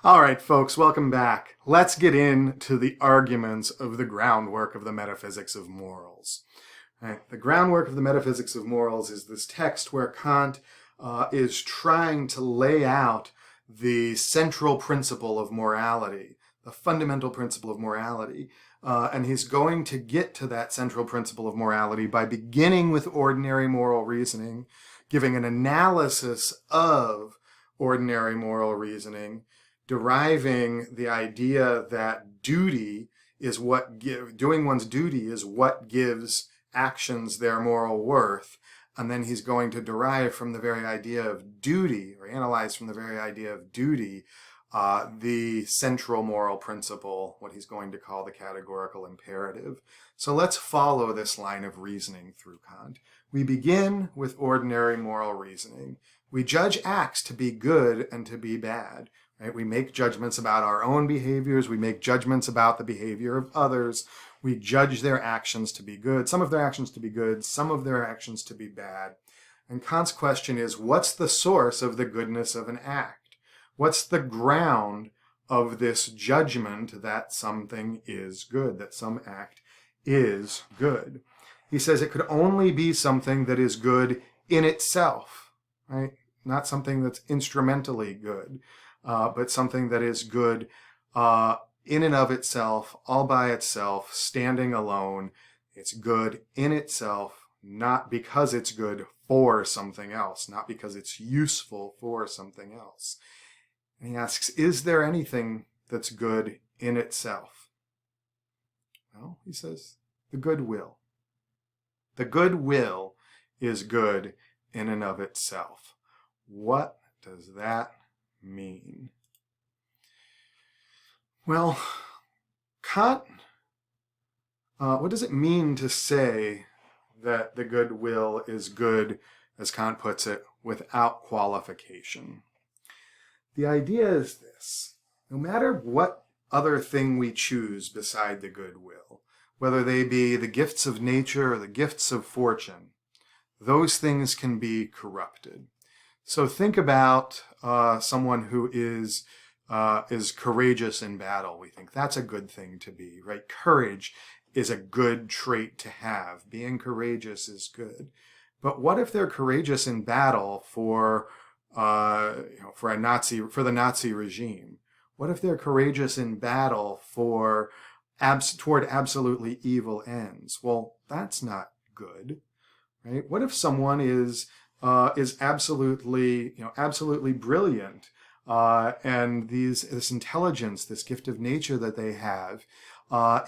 All right, folks, welcome back. Let's get into the arguments of the groundwork of the metaphysics of morals. Right. The groundwork of the metaphysics of morals is this text where Kant is trying to lay out the central principle of morality, the fundamental principle of morality. And he's going to get to that central principle of morality by beginning with ordinary moral reasoning, giving an analysis of ordinary moral reasoning, deriving the idea that duty is doing one's duty is what gives actions their moral worth, and then he's going to derive from the very idea of duty, or analyze from the very idea of duty, the central moral principle, what he's going to call the categorical imperative. So let's follow this line of reasoning through Kant. We begin with ordinary moral reasoning. We judge acts to be good and to be bad. Right? We make judgments about our own behaviors. We make judgments about the behavior of others. We judge their actions to be good, some of their actions to be good, some of their actions to be bad. And Kant's question is, what's the source of the goodness of an act? What's the ground of this judgment that something is good, that some act is good? He says it could only be something that is good in itself, right? Not something that's instrumentally good. But something that is good in and of itself, all by itself, standing alone. It's good in itself, not because it's good for something else, not because it's useful for something else. And he asks, is there anything that's good in itself? Well, he says, the good will. The good will is good in and of itself. What does that mean? Well, Kant, what does it mean to say that the good will is good, as Kant puts it, without qualification? The idea is this: no matter what other thing we choose beside the good will, whether they be the gifts of nature or the gifts of fortune, those things can be corrupted. So think about someone who is courageous in battle. We think that's a good thing to be, right? Courage is a good trait to have. Being courageous is good. But what if they're courageous in battle for the Nazi regime? What if they're courageous in battle toward absolutely evil ends? Well, that's not good, right? What if someone is absolutely brilliant, and this intelligence, this gift of nature that they have,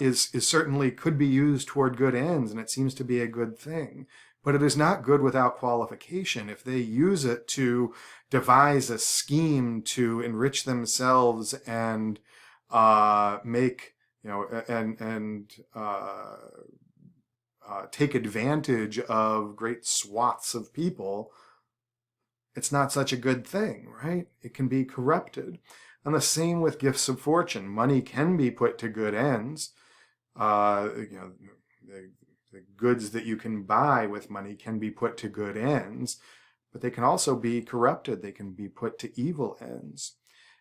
is certainly could be used toward good ends, and it seems to be a good thing. But it is not good without qualification. If they use it to devise a scheme to enrich themselves and take advantage of great swaths of people, it's not such a good thing, right? It can be corrupted. And the same with gifts of fortune. Money can be put to good ends. The goods that you can buy with money can be put to good ends, but they can also be corrupted. They can be put to evil ends.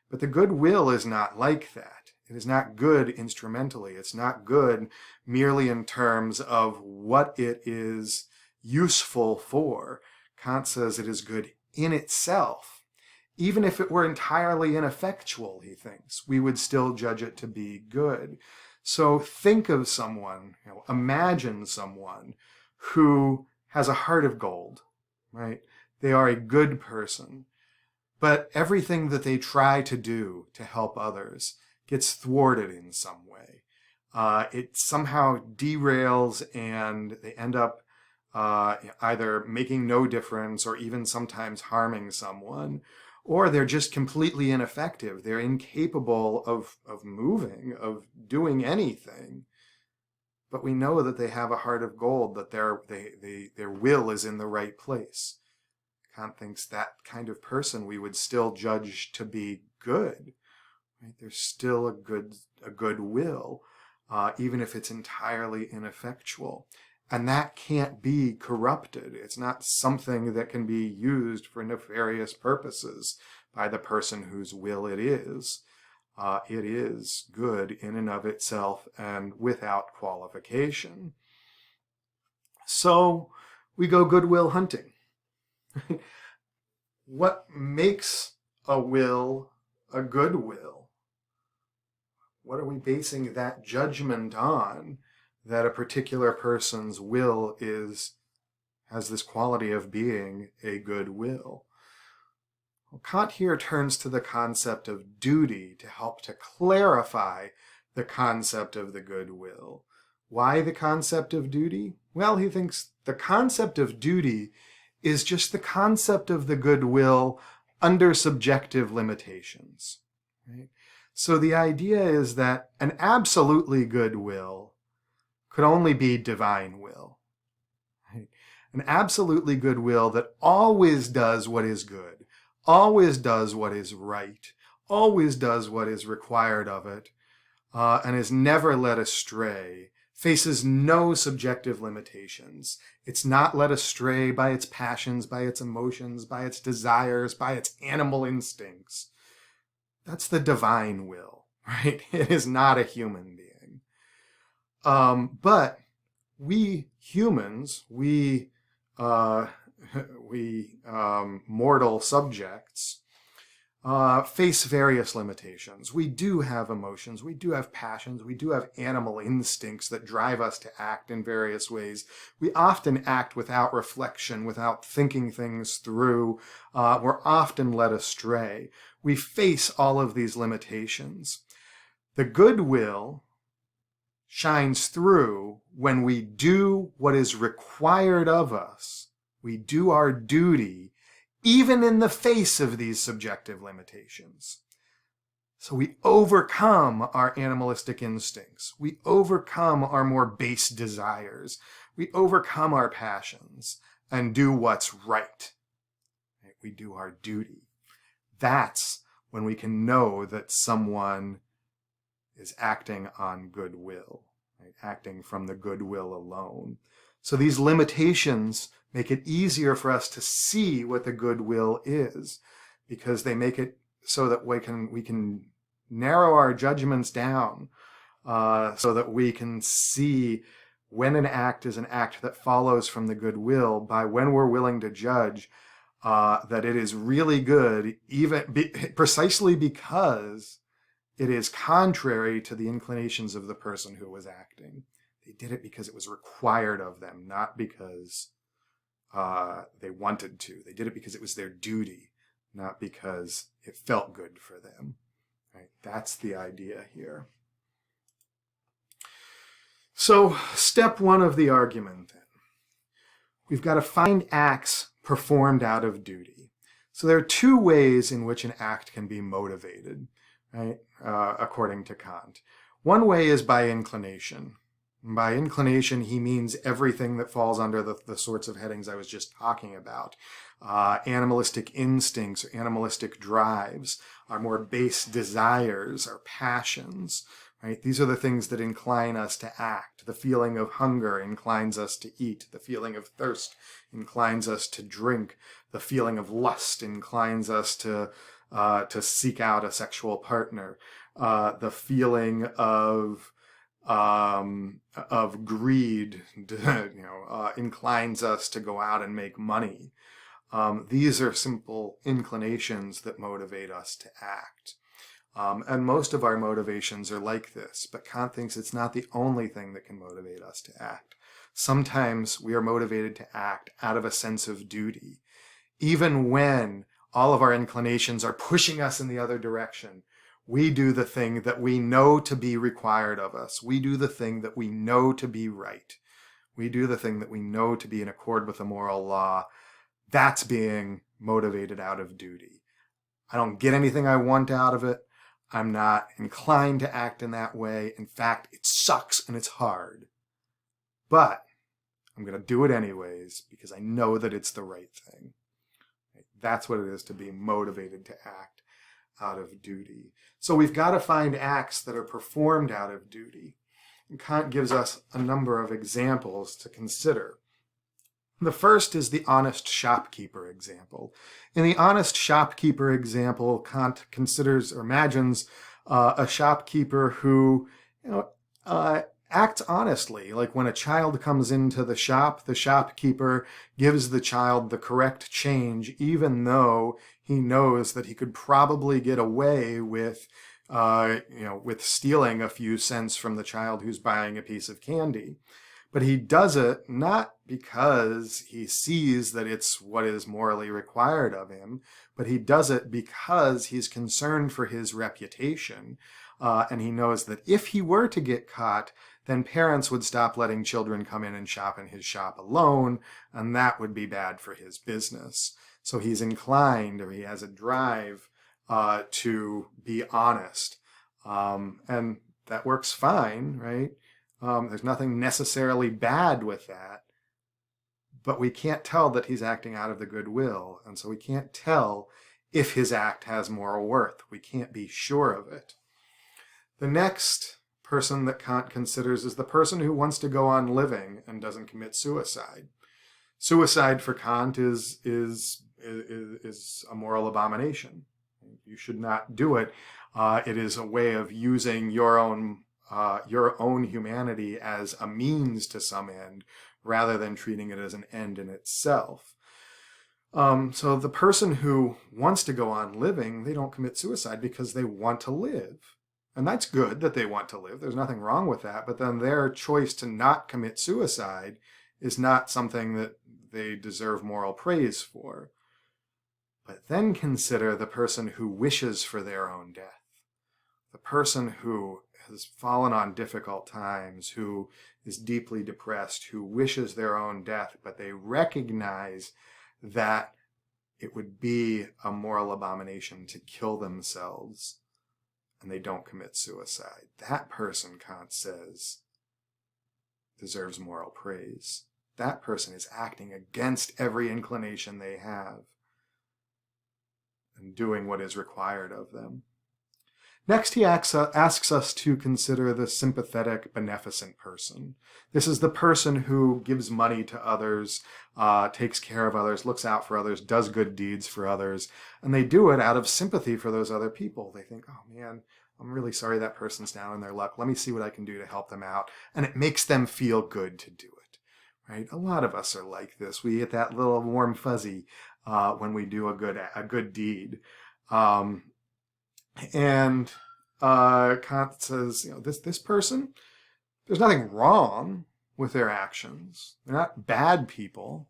But the good will is not like that. It is not good instrumentally. It's not good merely in terms of what it is useful for. Kant says it is good in itself. Even if it were entirely ineffectual, he thinks, we would still judge it to be good. So think of someone, imagine someone who has a heart of gold, right? They are a good person, but everything that they try to do to help others gets thwarted in some way. It somehow derails, and they end up either making no difference or even sometimes harming someone, or they're just completely ineffective. They're incapable of moving, of doing anything. But we know that they have a heart of gold, that their will is in the right place. Kant thinks that kind of person we would still judge to be good. Right? There's still a good will, even if it's entirely ineffectual. And that can't be corrupted. It's not something that can be used for nefarious purposes by the person whose will it is. It is good in and of itself and without qualification. So we go goodwill hunting. What makes a will a good will? What are we basing that judgment on, that a particular person's will has this quality of being a good will? Well, Kant here turns to the concept of duty to help to clarify the concept of the good will. Why the concept of duty? Well, he thinks the concept of duty is just the concept of the good will under subjective limitations. Right? So the idea is that an absolutely good will could only be divine will. Right? An absolutely good will that always does what is good, always does what is right, always does what is required of it, and is never led astray, faces no subjective limitations. It's not led astray by its passions, by its emotions, by its desires, by its animal instincts. That's the divine will, right? It is not a human being. But we humans, we mortal subjects, face various limitations. We do have emotions, we do have passions, we do have animal instincts that drive us to act in various ways. We often act without reflection, without thinking things through. We're often led astray. We face all of these limitations. The good will shines through when we do what is required of us. We do our duty even in the face of these subjective limitations. So we overcome our animalistic instincts. We overcome our more base desires. We overcome our passions and do what's right. We do our duty. That's when we can know that someone is acting on goodwill, right? Acting from the goodwill alone. So these limitations make it easier for us to see what the goodwill is, because they make it so that we can narrow our judgments down, so that we can see when an act is an act that follows from the goodwill by when we're willing to judge that it is really good, precisely because it is contrary to the inclinations of the person who was acting. They did it because it was required of them, not because they wanted to. They did it because it was their duty, not because it felt good for them. Right? That's the idea here. So, step one of the argument then. We've got to find acts performed out of duty. So there are two ways in which an act can be motivated, right? According to Kant. One way is by inclination. By inclination, he means everything that falls under the sorts of headings I was just talking about. Animalistic instincts, or animalistic drives, our more base desires, our passions, right? These are the things that incline us to act. The feeling of hunger inclines us to eat. The feeling of thirst inclines us to drink. The feeling of lust inclines us to seek out a sexual partner. The feeling of greed, inclines us to go out and make money. These are simple inclinations that motivate us to act. And most of our motivations are like this, but Kant thinks it's not the only thing that can motivate us to act. Sometimes we are motivated to act out of a sense of duty, even when all of our inclinations are pushing us in the other direction. We do the thing that we know to be required of us. We do the thing that we know to be right. We do the thing that we know to be in accord with the moral law. That's being motivated out of duty. I don't get anything I want out of it. I'm not inclined to act in that way. In fact, it sucks and it's hard. But I'm going to do it anyways because I know that it's the right thing. That's what it is to be motivated to act out of duty. So we've got to find acts that are performed out of duty. And Kant gives us a number of examples to consider. The first is the honest shopkeeper example. In the honest shopkeeper example, Kant considers or imagines a shopkeeper who, acts honestly. Like when a child comes into the shop, the shopkeeper gives the child the correct change, even though he knows that he could probably get away with, with stealing a few cents from the child who's buying a piece of candy. But he does it not because he sees that it's what is morally required of him, but he does it because he's concerned for his reputation. And he knows that if he were to get caught, then parents would stop letting children come in and shop in his shop alone, and that would be bad for his business. So he's inclined, or he has a drive to be honest. And that works fine, right? There's nothing necessarily bad with that, but we can't tell that he's acting out of the goodwill, and so we can't tell if his act has moral worth. We can't be sure of it. The next person that Kant considers is the person who wants to go on living and doesn't commit suicide. Suicide for Kant is a moral abomination. You should not do it. It is a way of using your own humanity as a means to some end, rather than treating it as an end in itself. So the person who wants to go on living, they don't commit suicide because they want to live. And that's good that they want to live. There's nothing wrong with that. But then their choice to not commit suicide is not something that they deserve moral praise for. But then consider the person who wishes for their own death. The person who has fallen on difficult times, who is deeply depressed, who wishes their own death, but they recognize that it would be a moral abomination to kill themselves, and they don't commit suicide. That person, Kant says, deserves moral praise. That person is acting against every inclination they have and doing what is required of them. Next, he asks us to consider the sympathetic, beneficent person. This is the person who gives money to others, takes care of others, looks out for others, does good deeds for others, and they do it out of sympathy for those other people. They think, oh man, I'm really sorry that person's down in their luck. Let me see what I can do to help them out. And it makes them feel good to do it, right? A lot of us are like this. We get that little warm fuzzy when we do a good deed. And Kant says, this person, there's nothing wrong with their actions. They're not bad people,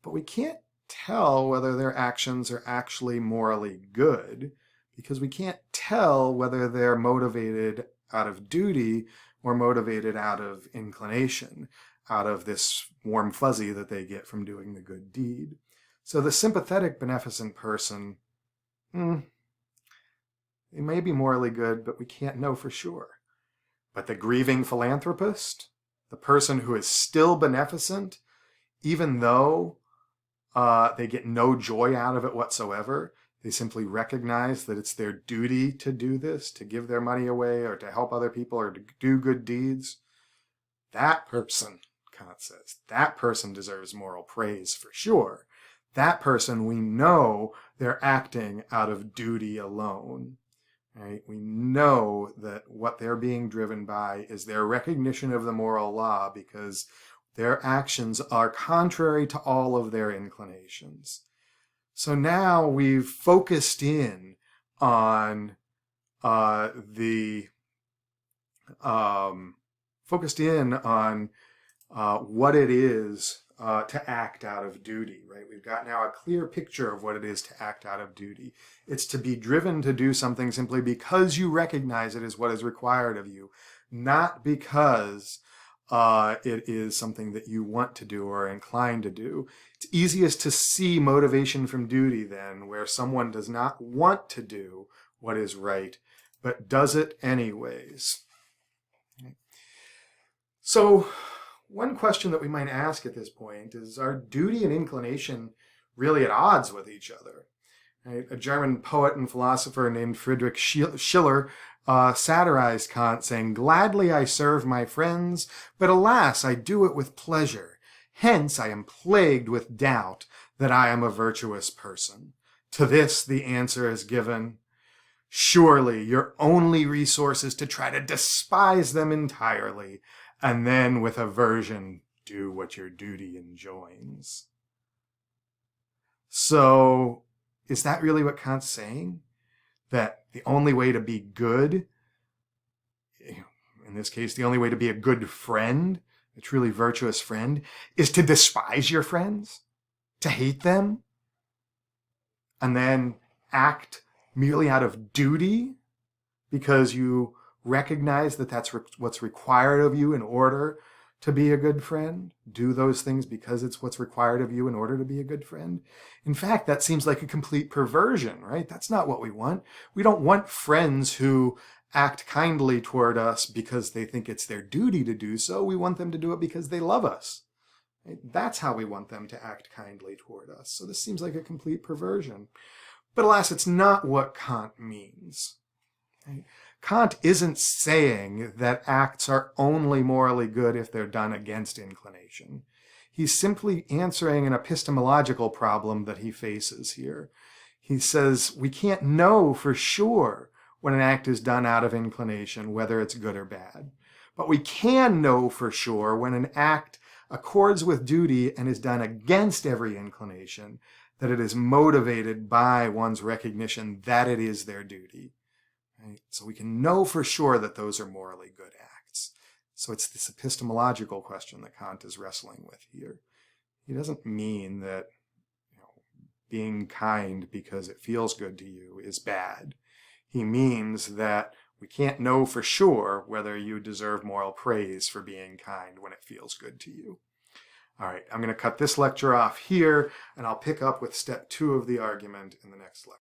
but we can't tell whether their actions are actually morally good because we can't tell whether they're motivated out of duty or motivated out of inclination, out of this warm fuzzy that they get from doing the good deed. So the sympathetic, beneficent person, they may be morally good, but we can't know for sure. But the grieving philanthropist, the person who is still beneficent, even though they get no joy out of it whatsoever, they simply recognize that it's their duty to do this, to give their money away or to help other people or to do good deeds. That person, Kant says, that person deserves moral praise for sure. That person, we know they're acting out of duty alone. Right? We know that what they're being driven by is their recognition of the moral law because their actions are contrary to all of their inclinations. So now we've focused in on what it is to act out of duty, right? We've got now a clear picture of what it is to act out of duty. It's to be driven to do something simply because you recognize it as what is required of you, not because it is something that you want to do or are inclined to do. It's easiest to see motivation from duty then, where someone does not want to do what is right, but does it anyways. So, one question that we might ask at this point is, are duty and inclination really at odds with each other? Right? A German poet and philosopher named Friedrich Schiller satirized Kant, saying, "Gladly I serve my friends, but alas, I do it with pleasure. Hence I am plagued with doubt that I am a virtuous person." To this the answer is given, Surely your only resource is to try to despise them entirely, and then with aversion do what your duty enjoins. So, is that really what Kant's saying? That the only way to be good, in this case, the only way to be a good friend, a truly virtuous friend, is to despise your friends, to hate them, and then act merely out of duty because you recognize that that's what's required of you in order to be a good friend? Do those things because it's what's required of you in order to be a good friend? In fact, that seems like a complete perversion, right? That's not what we want. We don't want friends who act kindly toward us because they think it's their duty to do so. We want them to do it because they love us. Right? That's how we want them to act kindly toward us. So this seems like a complete perversion. But alas, it's not what Kant means. Right? Kant isn't saying that acts are only morally good if they're done against inclination. He's simply answering an epistemological problem that he faces here. He says we can't know for sure when an act is done out of inclination, whether it's good or bad. But we can know for sure when an act accords with duty and is done against every inclination, that it is motivated by one's recognition that it is their duty. Right? So we can know for sure that those are morally good acts. So it's this epistemological question that Kant is wrestling with here. He doesn't mean that being kind because it feels good to you is bad. He means that we can't know for sure whether you deserve moral praise for being kind when it feels good to you. All right, I'm going to cut this lecture off here, and I'll pick up with step 2 of the argument in the next lecture.